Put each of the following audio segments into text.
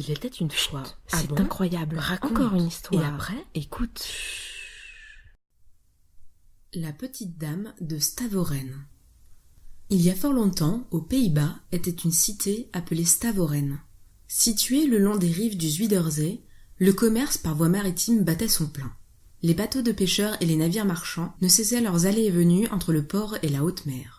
Il était une fois. C'est incroyable. Raconte. Encore une histoire. Et après, écoute. La petite dame de Stavoren. Il y a fort longtemps, aux Pays-Bas, était une cité appelée Stavoren. Située le long des rives du Zuiderzee, le commerce par voie maritime battait son plein. Les bateaux de pêcheurs et les navires marchands ne cessaient leurs allées et venues entre le port et la haute mer.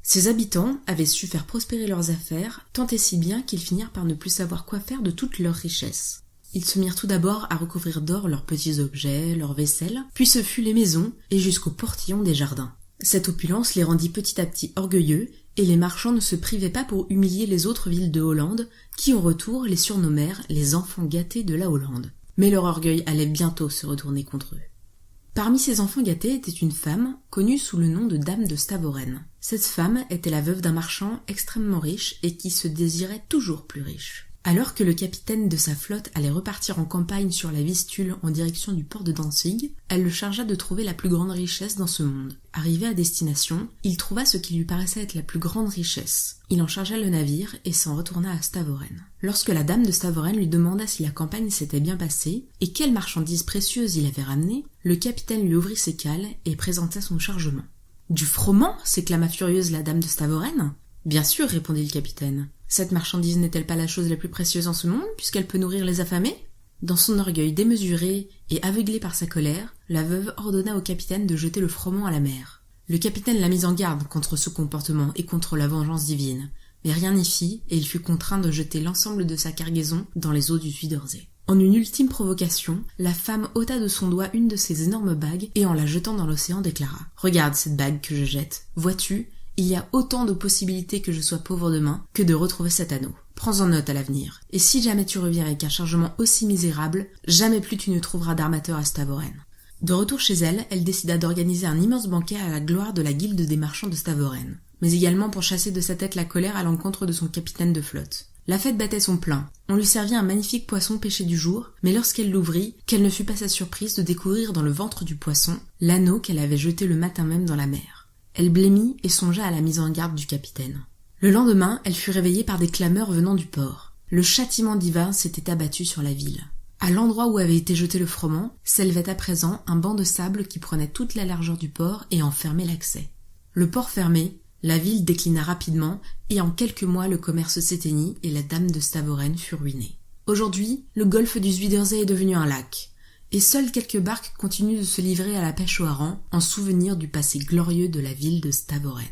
Ses habitants avaient su faire prospérer leurs affaires, tant et si bien qu'ils finirent par ne plus savoir quoi faire de toutes leurs richesses. Ils se mirent tout d'abord à recouvrir d'or leurs petits objets, leurs vaisselles, puis ce fut les maisons et jusqu'aux portillons des jardins. Cette opulence les rendit petit à petit orgueilleux, et les marchands ne se privaient pas pour humilier les autres villes de Hollande, qui en retour les surnommèrent les enfants gâtés de la Hollande. Mais leur orgueil allait bientôt se retourner contre eux. Parmi ces enfants gâtés était une femme, connue sous le nom de Dame de Stavoren. Cette femme était la veuve d'un marchand extrêmement riche et qui se désirait toujours plus riche. Alors que le capitaine de sa flotte allait repartir en campagne sur la Vistule en direction du port de Danzig, elle le chargea de trouver la plus grande richesse dans ce monde. Arrivé à destination, il trouva ce qui lui paraissait être la plus grande richesse. Il en chargea le navire et s'en retourna à Stavoren. Lorsque la dame de Stavoren lui demanda si la campagne s'était bien passée et quelles marchandises précieuses il avait ramenées, le capitaine lui ouvrit ses cales et présenta son chargement. « Du froment » s'éclama furieuse la dame de Stavoren. « Bien sûr, répondit le capitaine. Cette marchandise n'est-elle pas la chose la plus précieuse en ce monde, puisqu'elle peut nourrir les affamés ?» Dans son orgueil démesuré et aveuglé par sa colère, la veuve ordonna au capitaine de jeter le froment à la mer. Le capitaine la mit en garde contre ce comportement et contre la vengeance divine, mais rien n'y fit et il fut contraint de jeter l'ensemble de sa cargaison dans les eaux du Zuiderzee. En une ultime provocation, la femme ôta de son doigt une de ses énormes bagues et en la jetant dans l'océan déclara « Regarde cette bague que je jette. Vois-tu, il y a autant de possibilités que je sois pauvre demain que de retrouver cet anneau. Prends-en note à l'avenir. Et si jamais tu reviens avec un chargement aussi misérable, jamais plus tu ne trouveras d'armateur à Stavoren. » De retour chez elle, elle décida d'organiser un immense banquet à la gloire de la guilde des marchands de Stavoren, mais également pour chasser de sa tête la colère à l'encontre de son capitaine de flotte. La fête battait son plein. On lui servit un magnifique poisson pêché du jour, mais lorsqu'elle l'ouvrit, quelle ne fut pas sa surprise de découvrir dans le ventre du poisson l'anneau qu'elle avait jeté le matin même dans la mer. Elle blêmit et songea à la mise en garde du capitaine. Le lendemain, elle fut réveillée par des clameurs venant du port. Le châtiment divin s'était abattu sur la ville. À l'endroit où avait été jeté le froment, s'élevait à présent un banc de sable qui prenait toute la largeur du port et en fermait l'accès. Le port fermé, la ville déclina rapidement et en quelques mois le commerce s'éteignit et la dame de Stavoren fut ruinée. Aujourd'hui, le golfe du Zuiderzee est devenu un lac, et seules quelques barques continuent de se livrer à la pêche au hareng en souvenir du passé glorieux de la ville de Stavoren.